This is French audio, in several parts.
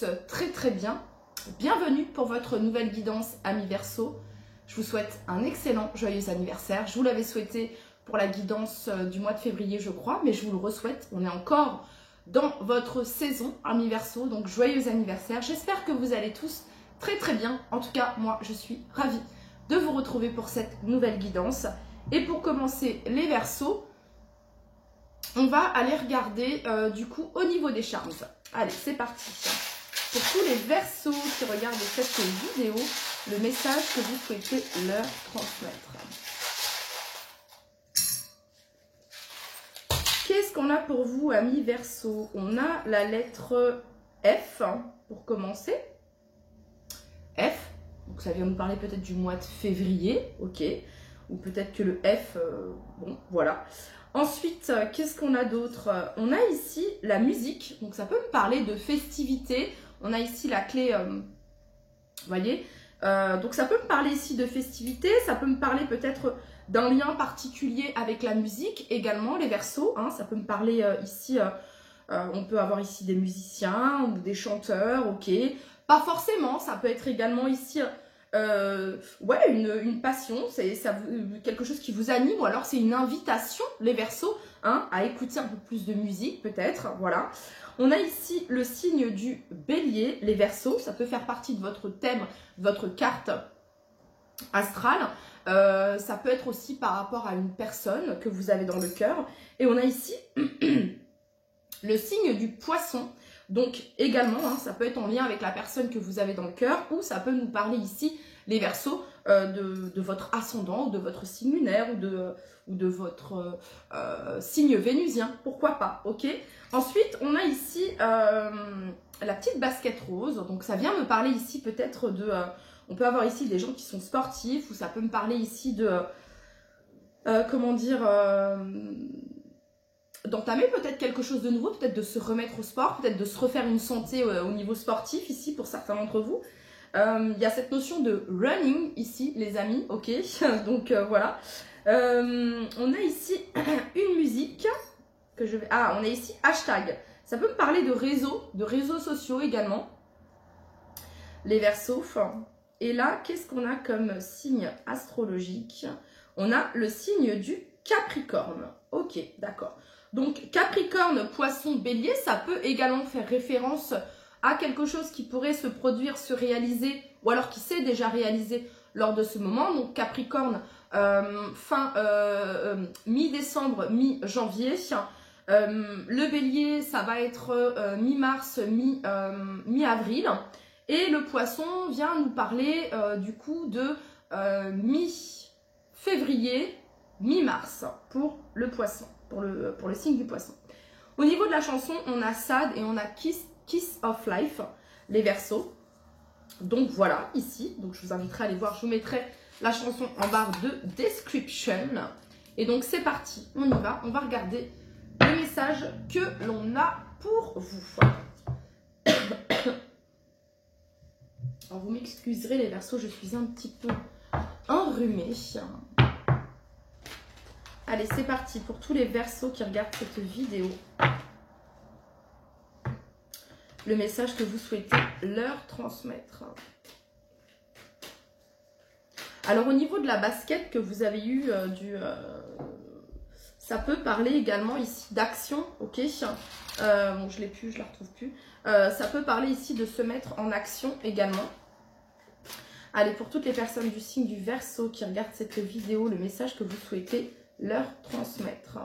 tous très bien. Bienvenue pour votre nouvelle guidance, amis Verseau. Je vous souhaite un excellent joyeux anniversaire. Je vous l'avais souhaité pour la guidance du mois de février, je crois, mais je vous le re-souhaite. On est encore dans votre saison, amis Verseau, donc joyeux anniversaire. J'espère que vous allez tous très bien. En tout cas, moi, je suis ravie de vous retrouver pour cette nouvelle guidance. Et pour commencer les Verseaux, on va aller regarder du coup au niveau des charmes. Allez, c'est parti. Pour tous les Verseaux qui regardent cette vidéo, le message que vous souhaitez leur transmettre. Qu'est-ce qu'on a pour vous, amis Verseaux? On a la lettre F pour commencer. F, donc ça vient nous parler peut-être du mois de février, ok. Ou peut-être que le F, bon, voilà. Ensuite, qu'est-ce qu'on a d'autre? On a ici la musique, donc ça peut me parler de festivité. On a ici la clé, vous voyez, donc ça peut me parler ici de festivité, ça peut me parler peut-être d'un lien particulier avec la musique également, les Verseaux, hein, ça peut me parler ici, on peut avoir ici des musiciens ou des chanteurs, ok. Pas forcément, ça peut être également ici... ouais, une passion, c'est quelque chose qui vous anime, ou alors c'est une invitation, les Verseaux, hein, à écouter un peu plus de musique peut-être, voilà. On a ici le signe du Bélier, les Verseaux, ça peut faire partie de votre thème, de votre carte astrale, ça peut être aussi par rapport à une personne que vous avez dans le cœur, et on a ici le signe du Poisson. Donc également, hein, ça peut être en lien avec la personne que vous avez dans le cœur, ou ça peut nous parler ici, les Verseaux, de votre ascendant, ou de votre signe lunaire, ou de votre signe vénusien, pourquoi pas, ok. Ensuite, on a ici la petite basket rose, donc ça vient me parler ici peut-être de... on peut avoir ici des gens qui sont sportifs, ou ça peut me parler ici de... comment dire... d'entamer peut-être quelque chose de nouveau, peut-être de se remettre au sport, peut-être de se refaire une santé au niveau sportif ici pour certains d'entre vous. Il y a cette notion de running ici, les amis, ok. Donc voilà. On a ici une musique que je vais... Ah, on a ici hashtag. Ça peut me parler de réseaux sociaux également. Les Verseaux. Et là, qu'est-ce qu'on a comme signe astrologique? On a le signe du Capricorne. Ok, d'accord. Donc Capricorne, Poisson, Bélier, ça peut également faire référence à quelque chose qui pourrait se produire, se réaliser, ou alors qui s'est déjà réalisé lors de ce moment. Donc Capricorne, mi-décembre, mi-janvier. Le Bélier, ça va être mi-mars, mi-avril. Et le Poisson vient nous parler du coup de mi-février, mi-mars pour le Poisson. Pour le signe du Poisson. Au niveau de la chanson, on a Sad et on a Kiss of Life, les Verseaux. Donc voilà, ici. Donc je vous inviterai à aller voir. Je vous mettrai la chanson en barre de description. Et donc c'est parti, on y va. On va regarder le message que l'on a pour vous. Alors vous m'excuserez les Verseaux, je suis un petit peu enrhumée. Allez, c'est parti pour tous les Verseaux qui regardent cette vidéo. Le message que vous souhaitez leur transmettre. Alors, au niveau de la basket que vous avez eu, ça peut parler également ici d'action, ok. Bon, je l'ai plus, je la retrouve plus. Ça peut parler ici de se mettre en action également. Allez, pour toutes les personnes du signe du Verseau qui regardent cette vidéo, le message que vous souhaitez leur transmettre.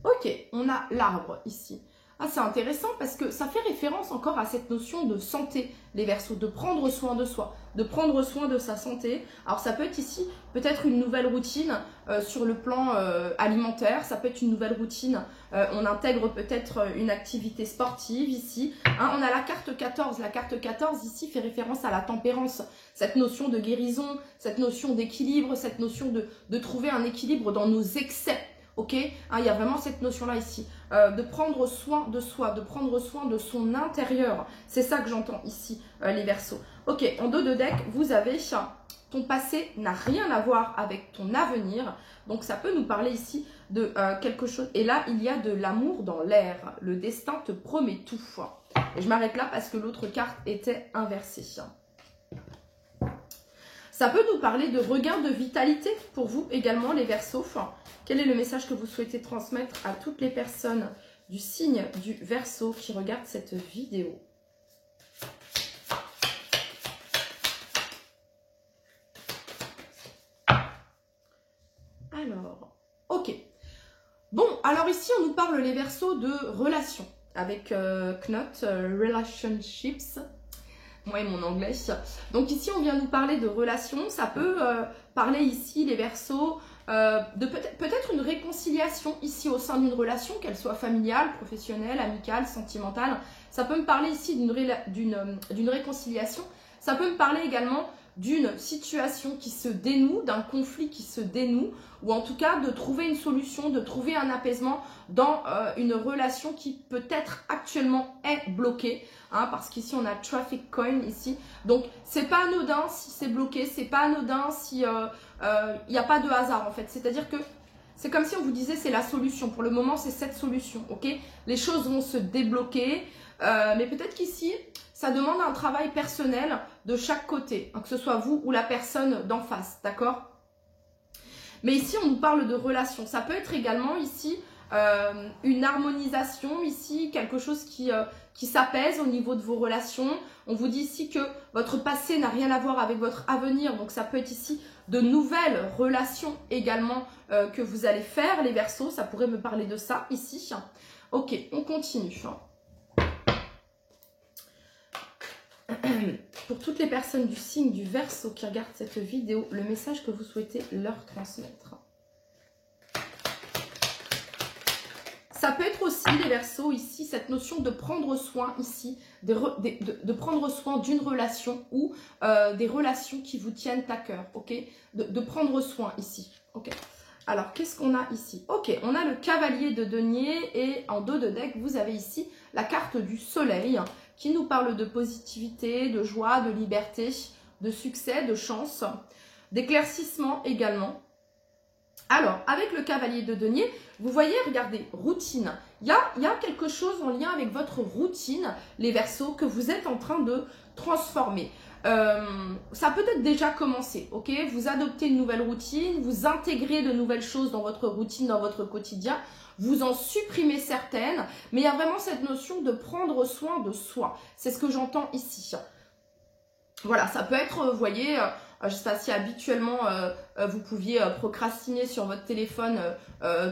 Ok, on a l'arbre ici. Ah, c'est intéressant parce que ça fait référence encore à cette notion de santé, les Verseaux, de prendre soin de soi, de prendre soin de sa santé. Alors ça peut être ici peut-être une nouvelle routine sur le plan alimentaire, ça peut être une nouvelle routine, on intègre peut-être une activité sportive ici. Hein, on a la carte 14, la carte 14 ici fait référence à la tempérance, cette notion de guérison, cette notion d'équilibre, cette notion de trouver un équilibre dans nos excès. Ok, hein, il y a vraiment cette notion-là ici, de prendre soin de soi, de prendre soin de son intérieur. C'est ça que j'entends ici, les Verseaux. Ok, en dos de deck, vous avez ton passé n'a rien à voir avec ton avenir. Donc ça peut nous parler ici de quelque chose. Et là, il y a de l'amour dans l'air. Le destin te promet tout. Et je m'arrête là parce que l'autre carte était inversée. Ça peut nous parler de regain de vitalité pour vous également, les Verseaux. Quel est le message que vous souhaitez transmettre à toutes les personnes du signe du Verseau qui regardent cette vidéo? Alors, ok. Bon, alors ici, on nous parle, les Verseaux, de relations avec Knot, Relationships. Moi et mon anglais. Donc ici, on vient nous parler de relations. Ça peut parler ici, les Verseaux, de peut-être une réconciliation ici au sein d'une relation, qu'elle soit familiale, professionnelle, amicale, sentimentale. Ça peut me parler ici d'une réconciliation. Ça peut me parler également d'une situation qui se dénoue, d'un conflit qui se dénoue, ou en tout cas de trouver une solution, de trouver un apaisement dans une relation qui peut-être actuellement est bloquée. Hein, parce qu'ici on a Traffic Coin ici, donc c'est pas anodin si c'est bloqué, c'est pas anodin si il n'y a pas de hasard en fait, c'est-à-dire que c'est comme si on vous disait c'est la solution, pour le moment c'est cette solution, ok, les choses vont se débloquer, mais peut-être qu'ici ça demande un travail personnel de chaque côté, hein, que ce soit vous ou la personne d'en face, d'accord? Mais ici on nous parle de relation, ça peut être également ici une harmonisation ici, quelque chose qui s'apaise au niveau de vos relations. On vous dit ici que votre passé n'a rien à voir avec votre avenir, donc ça peut être ici de nouvelles relations également que vous allez faire, les Verseaux, ça pourrait me parler de ça ici. Ok, on continue. Pour toutes les personnes du signe du Verseau qui regardent cette vidéo, le message que vous souhaitez leur transmettre. Ça peut être aussi, les Verseaux, ici, cette notion de prendre soin, ici, de prendre soin d'une relation ou des relations qui vous tiennent à cœur, ok? De prendre soin, ici, ok? Alors, qu'est-ce qu'on a ici? Ok, on a le cavalier de denier et en dos de deck, vous avez ici la carte du soleil qui nous parle de positivité, de joie, de liberté, de succès, de chance, d'éclaircissement également. Alors, avec le cavalier de denier, vous voyez, regardez, routine. Il y a quelque chose en lien avec votre routine, les Verseaux, que vous êtes en train de transformer. Ça peut être déjà commencé, ok? Vous adoptez une nouvelle routine, vous intégrez de nouvelles choses dans votre routine, dans votre quotidien, vous en supprimez certaines, mais il y a vraiment cette notion de prendre soin de soi. C'est ce que j'entends ici. Voilà, ça peut être, vous voyez, je ne sais pas si habituellement vous pouviez procrastiner sur votre téléphone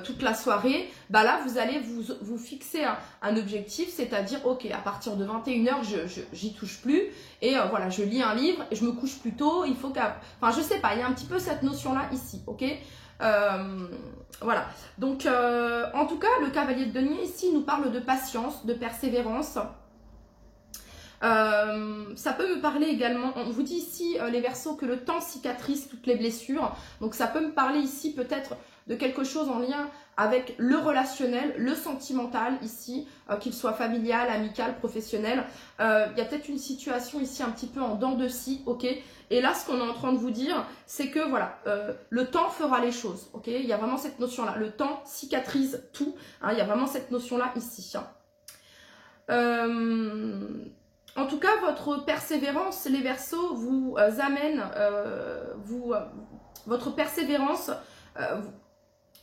toute la soirée. Bah là, vous allez vous fixer un objectif, c'est-à-dire, ok, à partir de 21h, j'y touche plus. Et voilà, je lis un livre et je me couche plus tôt. Il faut qu'à... Enfin, je sais pas, il y a un petit peu cette notion-là ici, ok? Voilà. Donc, en tout cas, le cavalier de denier ici nous parle de patience, de persévérance. Ça peut me parler également, on vous dit ici les Verseaux que le temps cicatrise toutes les blessures, donc ça peut me parler ici peut-être de quelque chose en lien avec le relationnel, le sentimental ici, qu'il soit familial, amical, professionnel. Il y a peut-être une situation ici un petit peu en dents de scie, ok? Et là ce qu'on est en train de vous dire, c'est que voilà, le temps fera les choses, ok? Il y a vraiment cette notion-là, le temps cicatrise tout, hein, il y a vraiment cette notion-là ici. En tout cas, votre persévérance, les Verseaux, vous amène, votre persévérance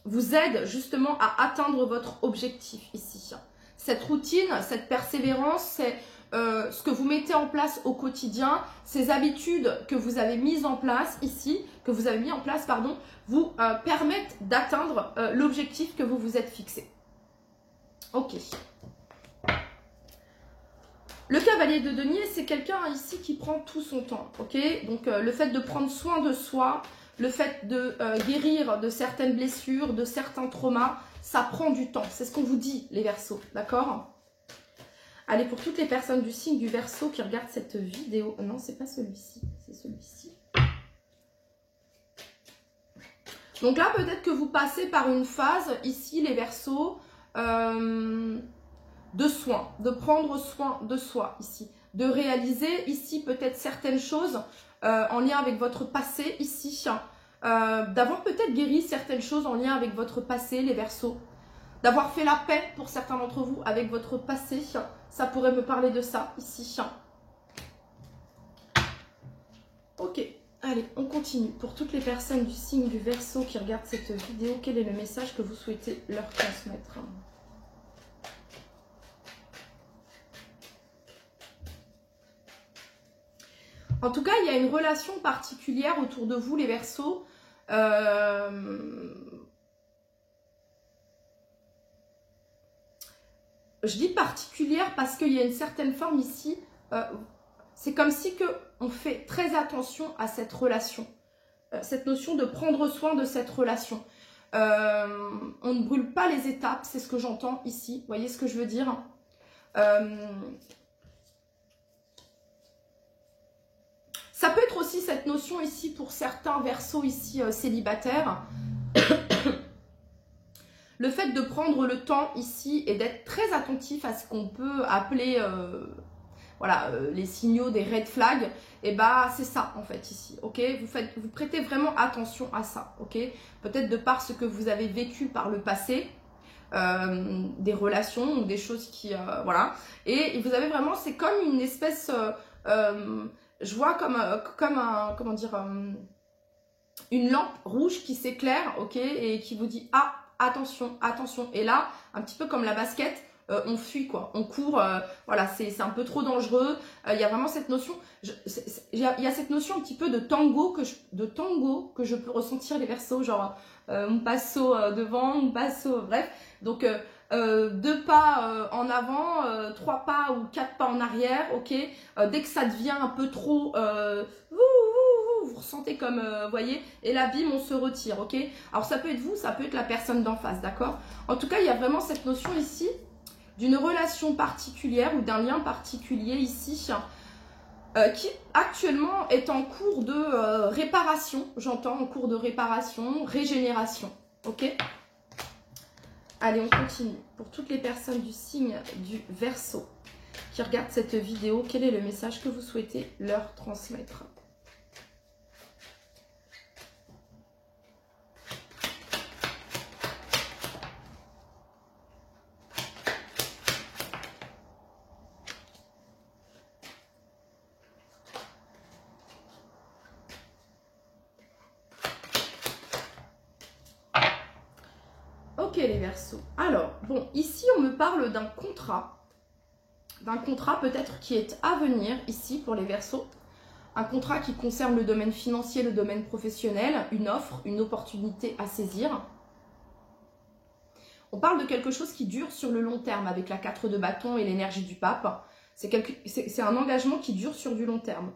vous aide justement à atteindre votre objectif ici. Cette routine, cette persévérance, c'est ce que vous mettez en place au quotidien, ces habitudes que vous avez mises en place ici, vous permettent d'atteindre l'objectif que vous vous êtes fixé. Ok. Le cavalier de denier, c'est quelqu'un ici qui prend tout son temps, ok? Donc, le fait de prendre soin de soi, le fait de guérir de certaines blessures, de certains traumas, ça prend du temps. C'est ce qu'on vous dit, les Verseaux, d'accord? Allez, pour toutes les personnes du signe du Verseau qui regardent cette vidéo... Non, c'est pas celui-ci, c'est celui-ci. Donc là, peut-être que vous passez par une phase, ici, les Verseaux... de soin, de prendre soin de soi ici, de réaliser ici peut-être certaines choses en lien avec votre passé ici, d'avoir peut-être guéri certaines choses en lien avec votre passé, les Verseaux, d'avoir fait la paix pour certains d'entre vous avec votre passé, ça pourrait me parler de ça ici. Ok, allez, on continue. Pour toutes les personnes du signe du Verseau qui regardent cette vidéo, quel est le message que vous souhaitez leur transmettre? En tout cas, il y a une relation particulière autour de vous, les Verseaux. Je dis particulière parce qu'il y a une certaine forme ici. C'est comme si on fait très attention à cette relation. Cette notion de prendre soin de cette relation. On ne brûle pas les étapes, c'est ce que j'entends ici. Vous voyez ce que je veux dire? Ça peut être aussi cette notion ici pour certains Verseaux ici célibataires. Le fait de prendre le temps ici et d'être très attentif à ce qu'on peut appeler voilà, les signaux des red flags, et bah c'est ça en fait ici, ok? Vous prêtez vraiment attention à ça, ok? Peut-être de par ce que vous avez vécu par le passé, des relations ou des choses qui, voilà. Et vous avez vraiment, c'est comme une espèce, je vois comme un, comment dire, une lampe rouge qui s'éclaire, ok? Et qui vous dit, ah, attention, attention. Et là, un petit peu comme la basket, on fuit quoi, on court, voilà, c'est un peu trop dangereux. Il y a vraiment cette notion, il y a cette notion un petit peu de tango que je peux ressentir les Verseaux, genre mon passo devant, mon passo, bref. Donc 2 pas en avant, 3 pas ou 4 pas en arrière, ok. Dès que ça devient un peu trop, vous ressentez comme, voyez, et là, bim, on se retire, ok. Alors ça peut être vous, ça peut être la personne d'en face, d'accord. En tout cas, il y a vraiment cette notion ici d'une relation particulière ou d'un lien particulier ici qui actuellement est en cours de réparation, j'entends en cours de réparation, régénération, ok. Allez, on continue. Pour toutes les personnes du signe du Verseau qui regardent cette vidéo, quel est le message que vous souhaitez leur transmettre? Ok les Verseaux. Alors, bon, ici on me parle d'un contrat peut-être qui est à venir ici pour les Verseaux. Un contrat qui concerne le domaine financier, le domaine professionnel, une offre, une opportunité à saisir. On parle de quelque chose qui dure sur le long terme avec la 4 de bâton et l'énergie du pape. C'est un engagement qui dure sur du long terme.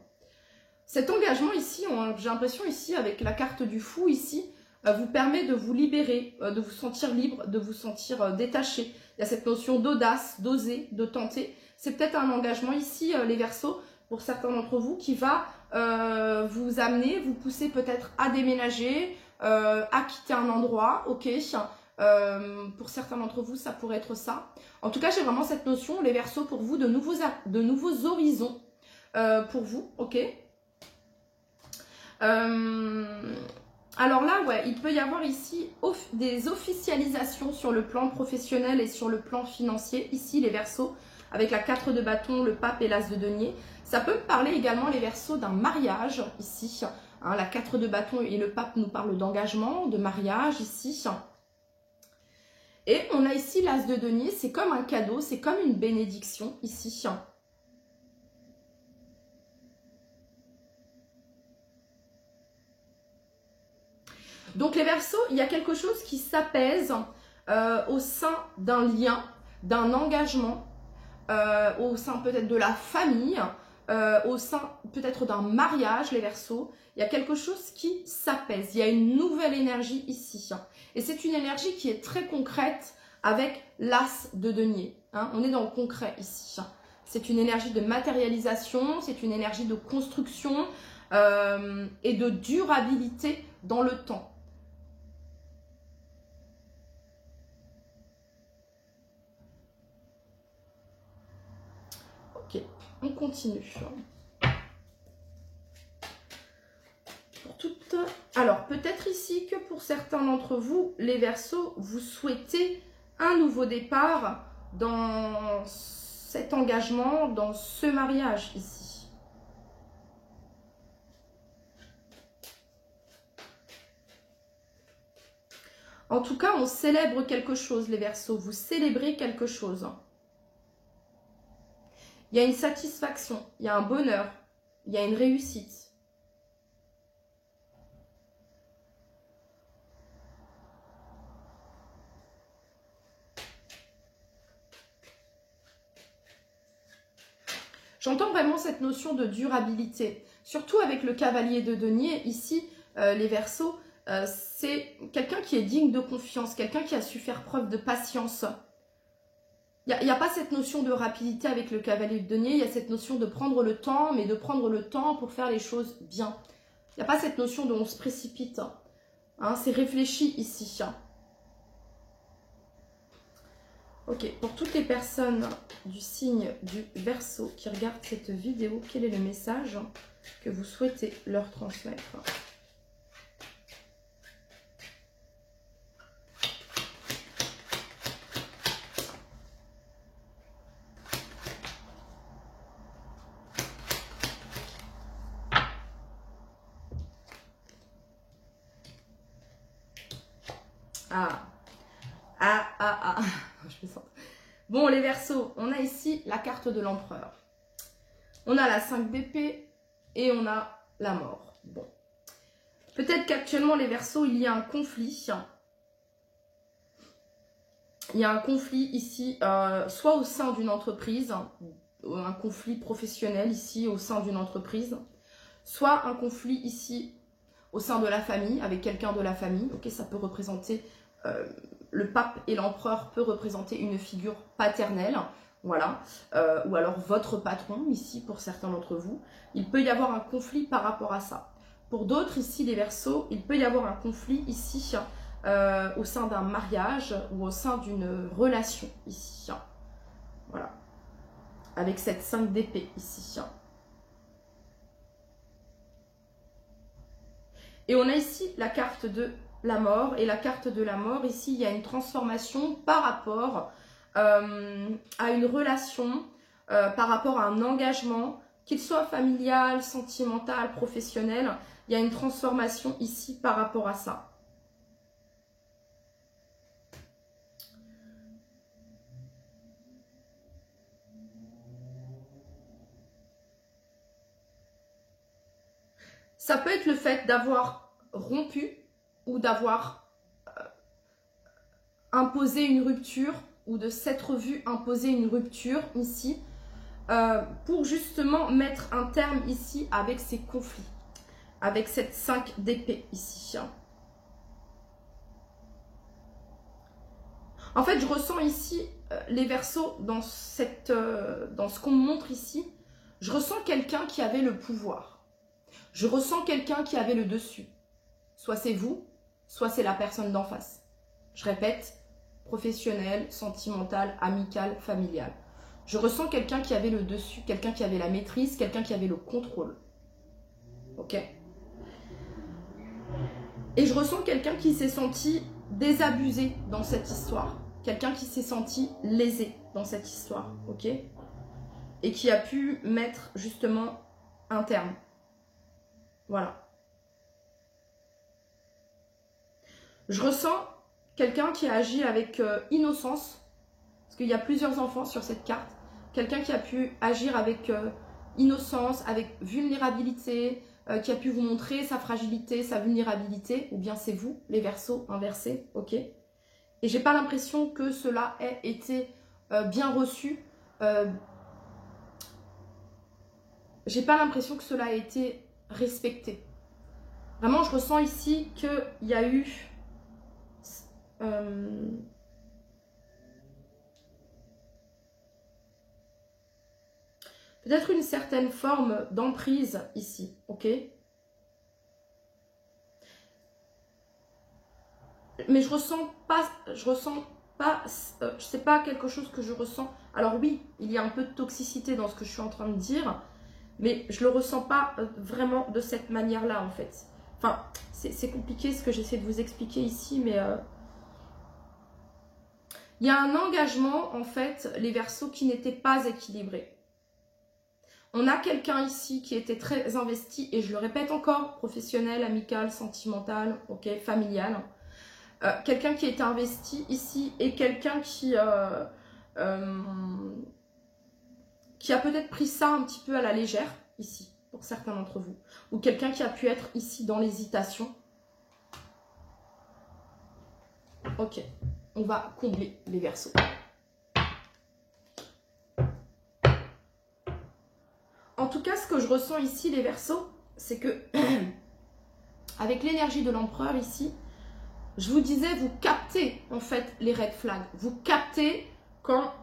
Cet engagement ici, j'ai l'impression ici avec la carte du fou ici, vous permet de vous libérer, de vous sentir libre, de vous sentir détaché. Il y a cette notion d'audace, d'oser, de tenter. C'est peut-être un engagement ici, les Verseaux, pour certains d'entre vous, qui va vous amener, vous pousser peut-être à déménager, à quitter un endroit, ok. Pour certains d'entre vous, ça pourrait être ça. En tout cas, j'ai vraiment cette notion, les Verseaux, pour vous, de nouveaux horizons pour vous, ok. Alors là, ouais, il peut y avoir ici des officialisations sur le plan professionnel et sur le plan financier. Ici, les Verseaux, avec la 4 de bâton, le pape et l'as de denier. Ça peut parler également, les Verseaux, d'un mariage, ici. Hein, la 4 de bâton et le pape nous parlent d'engagement, de mariage, ici. Et on a ici l'as de denier, c'est comme un cadeau, c'est comme une bénédiction, ici. Donc les Verseaux, il y a quelque chose qui s'apaise au sein d'un lien, d'un engagement, au sein peut-être de la famille, au sein peut-être d'un mariage, les Verseaux. Il y a quelque chose qui s'apaise, il y a une nouvelle énergie ici. Et c'est une énergie qui est très concrète avec l'as de denier. Hein. On est dans le concret ici. C'est une énergie de matérialisation, c'est une énergie de construction et de durabilité dans le temps. Ok, on continue. Pour toutes... Alors, peut-être ici que pour certains d'entre vous, les Verseaux, vous souhaitez un nouveau départ dans cet engagement, dans ce mariage ici. En tout cas, on célèbre quelque chose, les Verseaux. Vous célébrez quelque chose. Il y a une satisfaction, il y a un bonheur, il y a une réussite. J'entends vraiment cette notion de durabilité, surtout avec le cavalier de denier. Ici, les Verseaux, c'est quelqu'un qui est digne de confiance, quelqu'un qui a su faire preuve de patience. Il n'y a pas cette notion de rapidité avec le cavalier de denier, il y a cette notion de prendre le temps, mais de prendre le temps pour faire les choses bien. Il n'y a pas cette notion de on se précipite. Hein, c'est réfléchi ici. Ok, pour toutes les personnes du signe du Verseau qui regardent cette vidéo, quel est le message que vous souhaitez leur transmettre? Je me sens. Bon, les Verseaux, on a ici la carte de l'empereur. On a la 5 d'épée et on a la mort. Bon. Peut-être qu'actuellement, les Verseaux, il y a un conflit. Il y a un conflit ici, soit au sein d'une entreprise, un conflit professionnel ici au sein d'une entreprise, soit un conflit ici au sein de la famille, avec quelqu'un de la famille. Ok, ça peut représenter... le pape et l'empereur peut représenter une figure paternelle, voilà, ou alors votre patron ici pour certains d'entre vous. Il peut y avoir un conflit par rapport à ça. Pour d'autres ici, les Verseaux, il peut y avoir un conflit ici au sein d'un mariage ou au sein d'une relation ici. Voilà, avec cette 5 d'épée ici. Et on a ici la carte de la mort, et la carte de la mort, ici, il y a une transformation par rapport à une relation, par rapport à un engagement, qu'il soit familial, sentimental, professionnel, il y a une transformation ici par rapport à ça. Ça peut être le fait d'avoir rompu ou d'avoir imposé une rupture ou de s'être vu imposer une rupture ici pour justement mettre un terme ici avec ces conflits, avec cette 5 d'épée ici. En fait, je ressens ici les Verseaux dans ce qu'on me montre ici. Je ressens quelqu'un qui avait le pouvoir. Je ressens quelqu'un qui avait le dessus. Soit c'est vous, soit c'est la personne d'en face. Je répète, professionnel, sentimental, amical, familial. Je ressens quelqu'un qui avait le dessus, quelqu'un qui avait la maîtrise, quelqu'un qui avait le contrôle. Ok? Et je ressens quelqu'un qui s'est senti désabusé dans cette histoire. Quelqu'un qui s'est senti lésé dans cette histoire. Ok? Et qui a pu mettre justement un terme. Voilà. Je ressens quelqu'un qui a agi avec innocence, parce qu'il y a plusieurs enfants sur cette carte. Quelqu'un qui a pu agir avec innocence, avec vulnérabilité, qui a pu vous montrer sa fragilité, sa vulnérabilité, ou bien c'est vous, les Verseaux inversés, ok? Et j'ai pas l'impression que cela ait été bien reçu. J'ai pas l'impression que cela ait été respecté. Vraiment, je ressens ici qu'il y a eu... peut-être une certaine forme d'emprise ici, ok? Mais je ressens pas, c'est pas quelque chose que je ressens. Alors oui, il y a un peu de toxicité dans ce que je suis en train de dire, mais je le ressens pas vraiment de cette manière-là en fait. Enfin, c'est compliqué ce que j'essaie de vous expliquer ici, mais... Il y a un engagement, en fait, les Verseaux, qui n'était pas équilibré. On a quelqu'un ici qui était très investi, et je le répète encore, professionnel, amical, sentimental, ok, familial. Quelqu'un qui était investi ici et quelqu'un qui a peut-être pris ça un petit peu à la légère, ici, pour certains d'entre vous. Ou quelqu'un qui a pu être ici dans l'hésitation. Ok, on va combler les Verseaux. En tout cas, ce que je ressens ici, les Verseaux, c'est que, avec l'énergie de l'empereur ici, je vous disais, vous captez en fait les red flags. Vous captez quand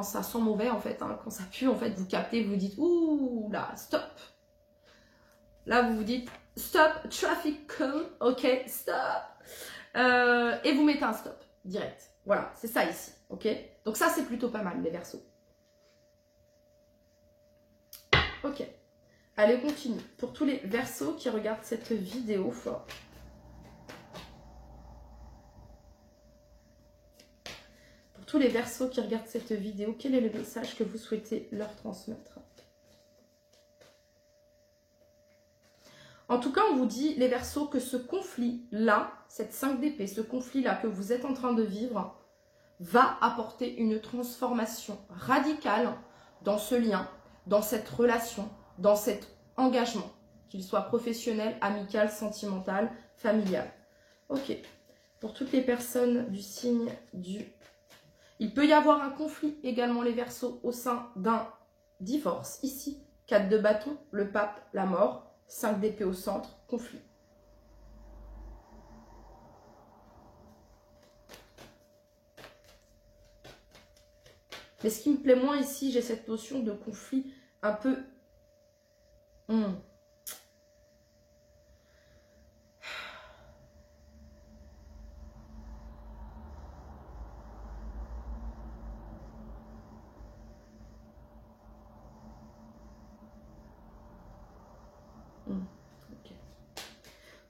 ça sent mauvais en fait, hein, quand ça pue en fait, vous captez, vous dites ouh là, stop. Là vous vous dites stop, traffic cone, ok, stop. Et vous mettez un stop direct. Voilà, c'est ça ici, ok. Donc ça c'est plutôt pas mal les Verseaux. Ok. Allez, on continue. Pour tous les Verseaux qui regardent cette vidéo, tous les Verseaux qui regardent cette vidéo, quel est le message que vous souhaitez leur transmettre? En tout cas, on vous dit, les Verseaux, que ce conflit-là, cette 5 d'épée, ce conflit-là que vous êtes en train de vivre, va apporter une transformation radicale dans ce lien, dans cette relation, dans cet engagement, qu'il soit professionnel, amical, sentimental, familial. Ok. Pour toutes les personnes du signe du... Il peut y avoir un conflit également, les Verseaux, au sein d'un divorce. Ici, 4 de bâton, le pape, la mort, 5 d'épée au centre, conflit. Mais ce qui me plaît moins ici, j'ai cette notion de conflit un peu... Okay.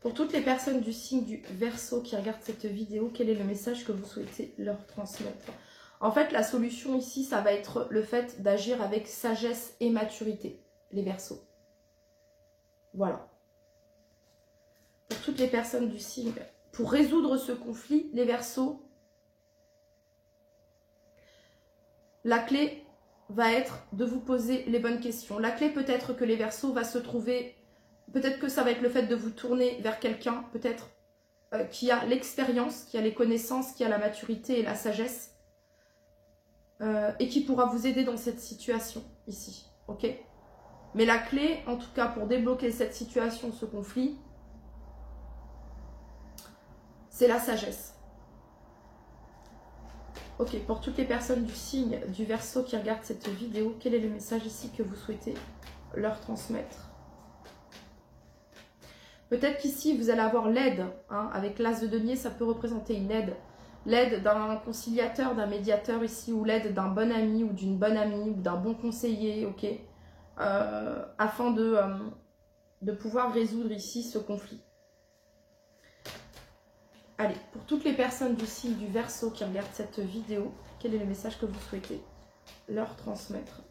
Pour toutes les personnes du signe du Verseau qui regardent cette vidéo, quel est le message que vous souhaitez leur transmettre? En fait, la solution ici, ça va être le fait d'agir avec sagesse et maturité, les Verseaux. Voilà. Pour toutes les personnes du signe, pour résoudre ce conflit, les Verseaux, la clé va être de vous poser les bonnes questions. La clé peut-être que les Verseaux va se trouver, peut-être que ça va être le fait de vous tourner vers quelqu'un, peut-être qui a l'expérience, qui a les connaissances, qui a la maturité et la sagesse, et qui pourra vous aider dans cette situation ici, ok? Mais la clé, en tout cas, pour débloquer cette situation, ce conflit, c'est la sagesse. Ok, pour toutes les personnes du signe du Verseau qui regardent cette vidéo, quel est le message ici que vous souhaitez leur transmettre? Peut-être qu'ici, vous allez avoir l'aide, hein, avec l'As de denier, ça peut représenter une aide. L'aide d'un conciliateur, d'un médiateur ici, ou l'aide d'un bon ami ou d'une bonne amie, ou d'un bon conseiller, ok, afin de pouvoir résoudre ici ce conflit. Allez, pour toutes les personnes du signe du Verseau qui regardent cette vidéo, quel est le message que vous souhaitez leur transmettre?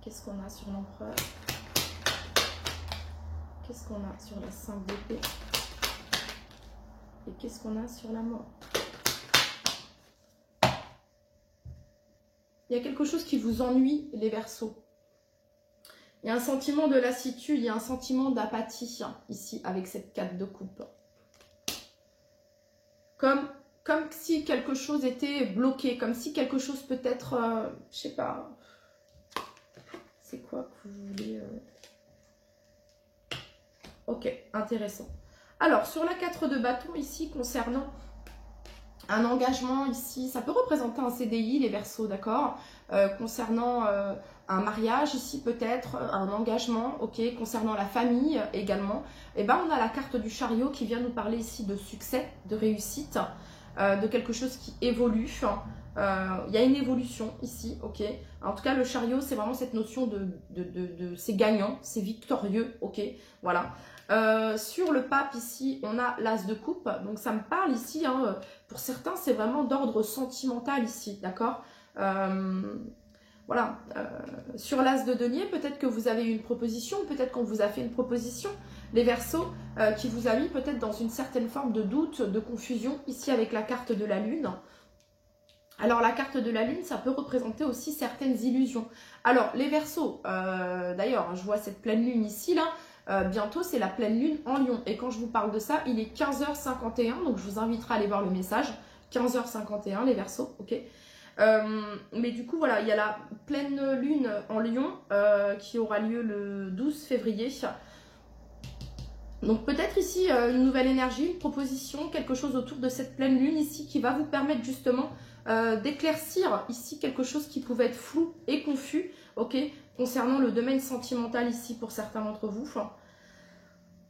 Qu'est-ce qu'on a sur l'empereur? Qu'est-ce qu'on a sur la 5 d'épée? Et qu'est-ce qu'on a sur la mort? Il y a quelque chose qui vous ennuie, les Verseaux. Il y a un sentiment de lassitude, il y a un sentiment d'apathie, hein, ici, avec cette 4 de coupe. Comme si quelque chose était bloqué, comme si quelque chose peut-être, je sais pas, c'est quoi que vous voulez... Ok, intéressant. Alors, sur la 4 de bâton, ici, concernant un engagement, ici, ça peut représenter un CDI, les Verseaux, d'accord, concernant un mariage, ici, peut-être, un engagement, ok, concernant la famille, également, et ben on a la carte du chariot qui vient nous parler ici de succès, de réussite, de quelque chose qui évolue, Il y a une évolution ici, ok. En tout cas, le chariot, c'est vraiment cette notion c'est gagnant, c'est victorieux, ok. Voilà. Sur le pape ici, on a l'as de coupe. Donc ça me parle ici, hein, pour certains, c'est vraiment d'ordre sentimental ici, d'accord. Voilà. Sur l'as de denier, peut-être que vous avez eu une proposition, peut-être qu'on vous a fait une proposition, les Verseaux, qui vous a mis peut-être dans une certaine forme de doute, de confusion, ici avec la carte de la Lune. Alors la carte de la Lune, ça peut représenter aussi certaines illusions. Alors les Verseaux, d'ailleurs, je vois cette pleine Lune ici, là, bientôt c'est la pleine Lune en Lion. Et quand je vous parle de ça, il est 15h51, donc je vous inviterai à aller voir le message. 15h51, les Verseaux, ok. Mais du coup, voilà, il y a la pleine Lune en Lion qui aura lieu le 12 février. Donc peut-être ici une nouvelle énergie, une proposition, quelque chose autour de cette pleine Lune ici qui va vous permettre justement d'éclaircir ici quelque chose qui pouvait être flou et confus, ok, concernant le domaine sentimental ici pour certains d'entre vous.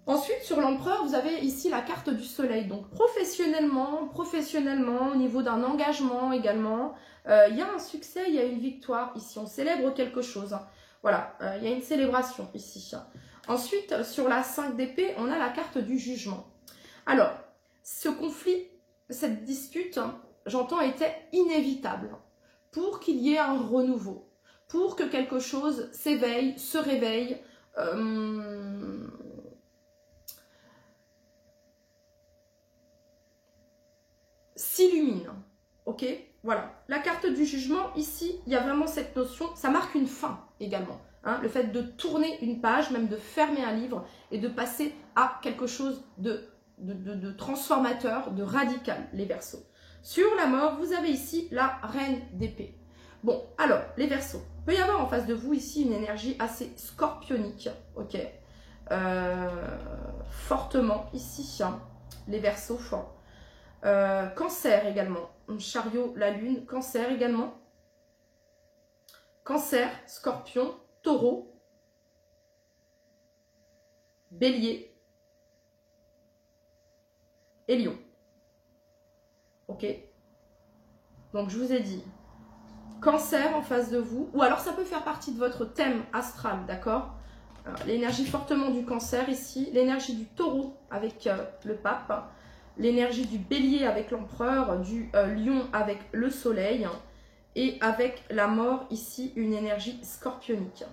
Ensuite, sur l'empereur, vous avez ici la carte du soleil. Donc professionnellement, au niveau d'un engagement également, il y a un succès, il y a une victoire ici. On célèbre quelque chose. Voilà, il y a une célébration ici. Ensuite, sur la 5 d'épée, on a la carte du jugement. Alors, ce conflit, cette dispute, j'entends, était inévitable pour qu'il y ait un renouveau, pour que quelque chose s'éveille, se réveille, s'illumine, ok. Voilà, la carte du jugement, ici, il y a vraiment cette notion, ça marque une fin également, hein, le fait de tourner une page, même de fermer un livre et de passer à quelque chose de transformateur, de radical, les Verseaux. Sur la mort, vous avez ici la reine d'épée. Bon, alors, les Verseaux, il peut y avoir en face de vous ici une énergie assez scorpionique, ok, fortement ici, hein, les Verseaux forts. Cancer également, chariot, la lune, cancer également, cancer, scorpion, taureau, bélier et lion. Ok, donc je vous ai dit cancer en face de vous, ou alors ça peut faire partie de votre thème astral, d'accord. L'énergie fortement du cancer ici, l'énergie du taureau avec le pape, l'énergie du bélier avec l'empereur, du lion avec le soleil, et avec la mort ici, une énergie scorpionique.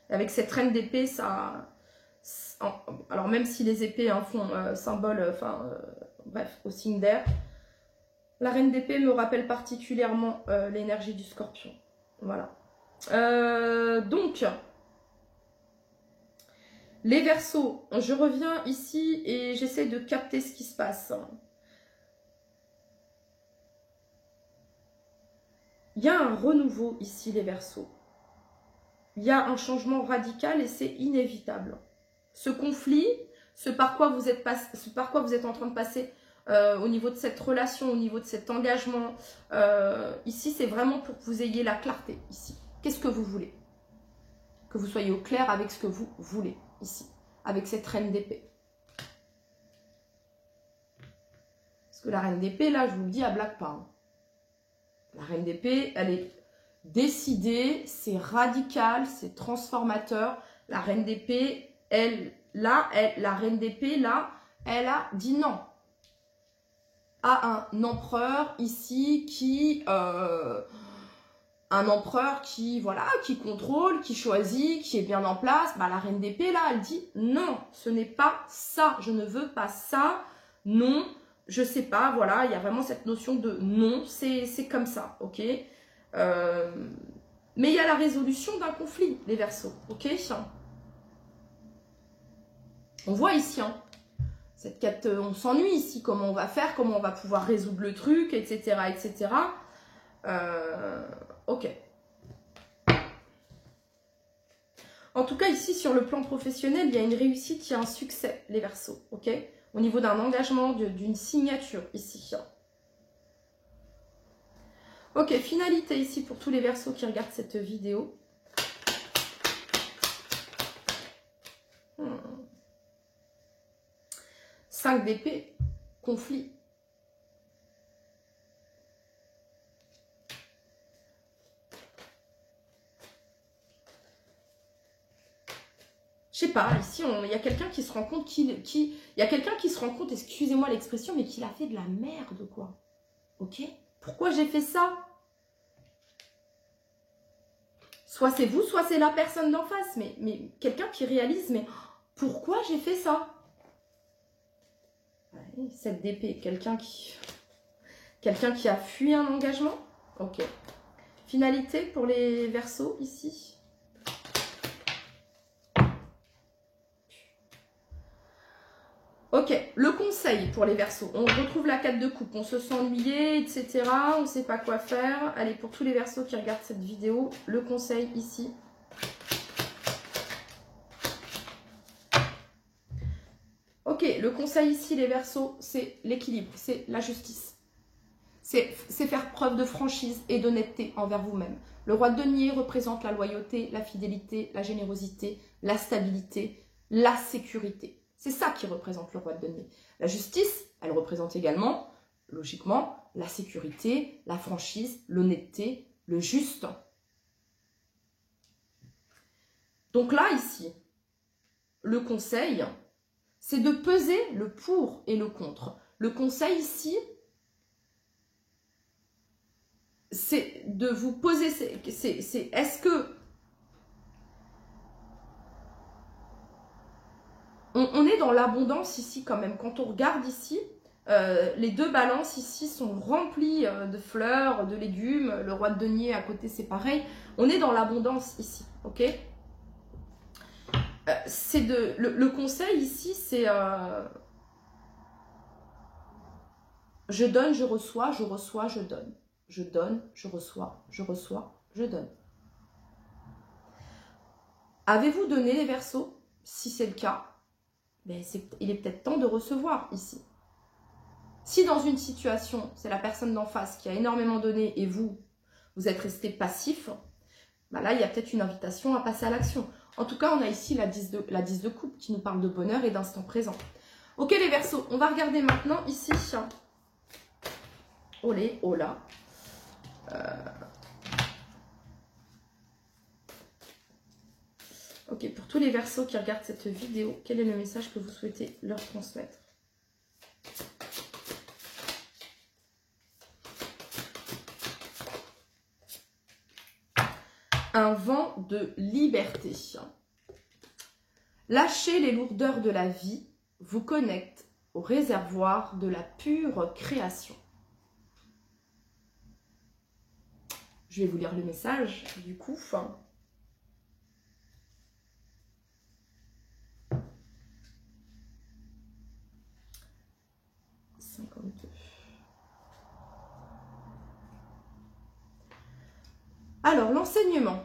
Avec cette reine d'épée, ça... Alors même si les épées hein, font symbole, bref, au signe d'air, la reine d'épée me rappelle particulièrement l'énergie du scorpion. Voilà. Donc... Les Verseaux, je reviens ici et j'essaie de capter ce qui se passe. Il y a un renouveau ici, les Verseaux. Il y a un changement radical et c'est inévitable. Ce conflit, ce par quoi vous êtes en train de passer au niveau de cette relation, au niveau de cet engagement, ici, c'est vraiment pour que vous ayez la clarté ici. Qu'est-ce que vous voulez? Que vous soyez au clair avec ce que vous voulez. Ici, avec cette reine d'épée. Parce que la reine d'épée, là, je vous le dis, elle blague pas. Hein. La reine d'épée, elle est décidée, c'est radical, c'est transformateur. La reine d'épée, la reine d'épée, là, elle a dit non à un empereur ici qui... un empereur qui, voilà, qui contrôle, qui choisit, qui est bien en place. Bah, la reine d'épée, là, elle dit non, ce n'est pas ça, je ne veux pas ça, non, je sais pas, voilà, il y a vraiment cette notion de non, c'est comme ça, ok. Mais il y a la résolution d'un conflit, les Verseaux, ok. On voit ici, hein, cette quête, on s'ennuie ici, comment on va faire, comment on va pouvoir résoudre le truc, etc., etc., ok. En tout cas, ici, sur le plan professionnel, il y a une réussite, il y a un succès, les Verseaux, ok. Au niveau d'un engagement, d'une signature, ici. Ok, finalité ici pour tous les Verseaux qui regardent cette vidéo. 5 d'épée, conflit. Je sais pas, ici, il y a quelqu'un qui se rend compte il y a quelqu'un qui se rend compte, excusez-moi l'expression, mais qu'il a fait de la merde, quoi. Ok? Pourquoi j'ai fait ça? Soit c'est vous, soit c'est la personne d'en face. Mais quelqu'un qui réalise, mais pourquoi j'ai fait ça? Ouais, cette d'épée, quelqu'un qui a fui un engagement? Ok. Finalité pour les Verseaux, ici. Ok, le conseil pour les Verseaux. On retrouve la 4 de coupe, on se sent ennuyé, etc. On ne sait pas quoi faire. Allez, pour tous les Verseaux qui regardent cette vidéo, le conseil ici. Ok, le conseil ici, les Verseaux, c'est l'équilibre, c'est la justice. C'est faire preuve de franchise et d'honnêteté envers vous-même. Le roi de denier représente la loyauté, la fidélité, la générosité, la stabilité, la sécurité. C'est ça qui représente le roi de denier. La justice, elle représente également, logiquement, la sécurité, la franchise, l'honnêteté, le juste. Donc là, ici, le conseil, c'est de peser le pour et le contre. Le conseil ici, c'est de vous poser, est-ce que on est dans l'abondance ici quand même. Quand on regarde ici, les deux balances ici sont remplies de fleurs, de légumes. Le roi de denier à côté, c'est pareil. On est dans l'abondance ici, ok? Le conseil ici, c'est je donne, je reçois, je donne. Je donne, je reçois, je donne. Avez-vous donné les Verseaux? Si c'est le cas, ben il est peut-être temps de recevoir ici. Si dans une situation, c'est la personne d'en face qui a énormément donné et vous êtes resté passif, ben là, il y a peut-être une invitation à passer à l'action. En tout cas, on a ici la 10 de coupe qui nous parle de bonheur et d'instant présent. Ok les Verseaux, on va regarder maintenant ici. Olé, oh là. Ok, pour tous les Verseaux qui regardent cette vidéo, quel est le message que vous souhaitez leur transmettre? Un vent de liberté. Lâcher les lourdeurs de la vie vous connecte au réservoir de la pure création. Je vais vous lire le message, du coup. 52. Alors, l'enseignement.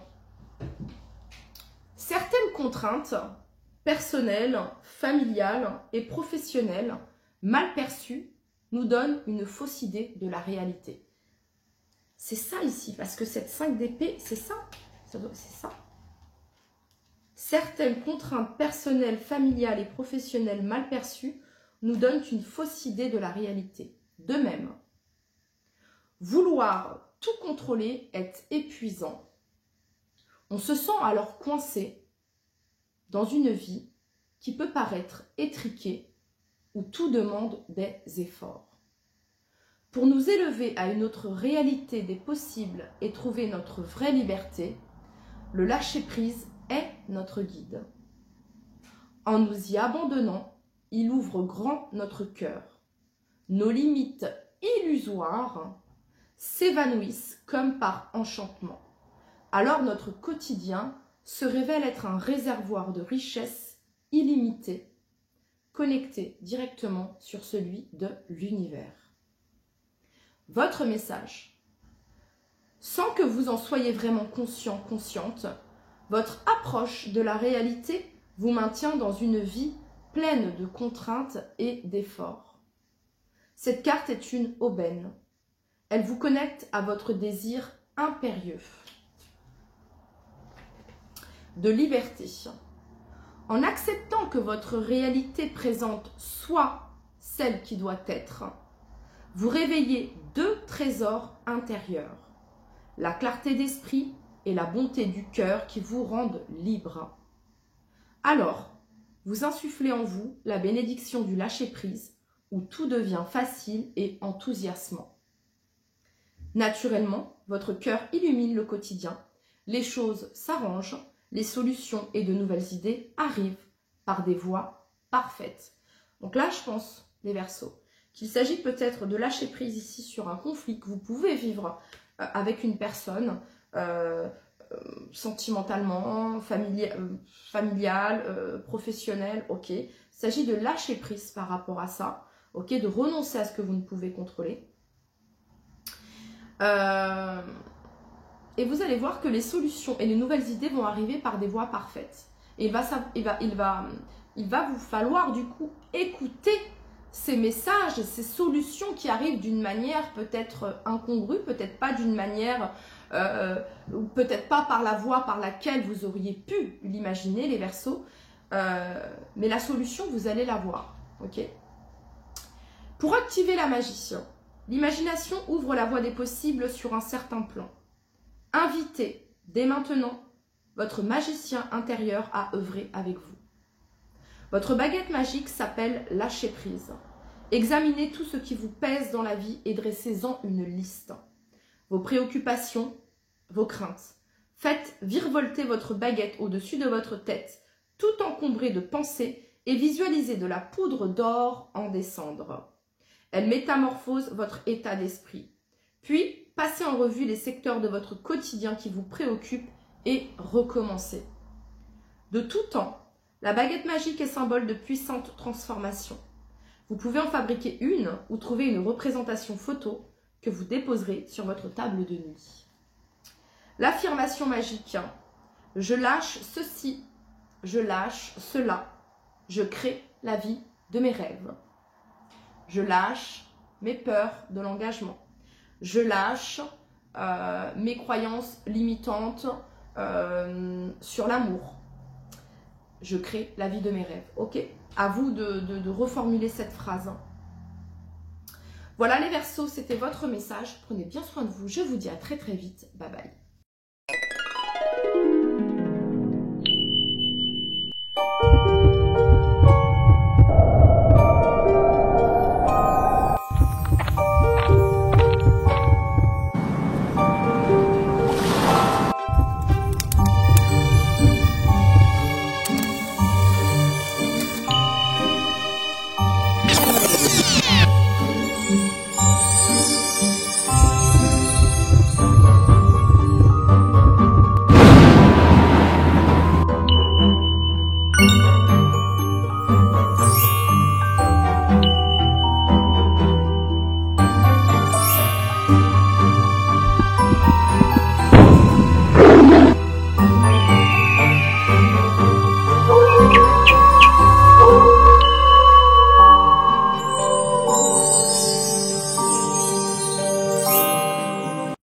Certaines contraintes personnelles, familiales et professionnelles mal perçues nous donnent une fausse idée de la réalité. C'est ça ici, parce que cette 5 d'épée, c'est ça. C'est ça. Certaines contraintes personnelles, familiales et professionnelles mal perçues nous donnent une fausse idée de la réalité. De même, vouloir tout contrôler est épuisant. On se sent alors coincé dans une vie qui peut paraître étriquée où tout demande des efforts. Pour nous élever à une autre réalité des possibles et trouver notre vraie liberté, le lâcher-prise est notre guide. En nous y abandonnant, il ouvre grand notre cœur. Nos limites illusoires s'évanouissent comme par enchantement. Alors notre quotidien se révèle être un réservoir de richesses illimitées, connecté directement sur celui de l'univers. Votre message. Sans que vous en soyez vraiment conscient, consciente, votre approche de la réalité vous maintient dans une vie pleine de contraintes et d'efforts. Cette carte est une aubaine. Elle vous connecte à votre désir impérieux de liberté. En acceptant que votre réalité présente soit celle qui doit être, vous réveillez deux trésors intérieurs, la clarté d'esprit et la bonté du cœur qui vous rendent libre. Alors, vous insufflez en vous la bénédiction du lâcher-prise où tout devient facile et enthousiasmant. Naturellement, votre cœur illumine le quotidien, les choses s'arrangent, les solutions et de nouvelles idées arrivent par des voies parfaites. Donc là, je pense, les Verseaux, qu'il s'agit peut-être de lâcher prise ici sur un conflit que vous pouvez vivre avec une personne sentimentalement, familial, professionnel, ok. Il s'agit de lâcher prise par rapport à ça, ok, de renoncer à ce que vous ne pouvez contrôler. Et vous allez voir que les solutions et les nouvelles idées vont arriver par des voies parfaites. Et il va vous falloir du coup écouter ces messages, ces solutions qui arrivent d'une manière peut-être incongrue, peut-être pas d'une manière, ou peut-être pas par la voie par laquelle vous auriez pu l'imaginer, les Verseaux, mais la solution, vous allez la voir, ok? Pour activer la magie, l'imagination ouvre la voie des possibles sur un certain plan. Invitez, dès maintenant, votre magicien intérieur à œuvrer avec vous. Votre baguette magique s'appelle lâcher prise. Examinez tout ce qui vous pèse dans la vie et dressez-en une liste. Vos préoccupations, vos craintes. Faites virevolter votre baguette au-dessus de votre tête, tout encombrée de pensées, et visualisez de la poudre d'or en descendre. Elle métamorphose votre état d'esprit. Puis, passez en revue les secteurs de votre quotidien qui vous préoccupent et recommencez. De tout temps, la baguette magique est symbole de puissante transformation. Vous pouvez en fabriquer une ou trouver une représentation photo que vous déposerez sur votre table de nuit. L'affirmation magique. Je lâche ceci, je lâche cela, je crée la vie de mes rêves. Je lâche mes peurs de l'engagement. Je lâche mes croyances limitantes sur l'amour. Je crée la vie de mes rêves. Ok? À vous de reformuler cette phrase. Voilà les Verseaux, c'était votre message. Prenez bien soin de vous. Je vous dis à très très vite. Bye bye.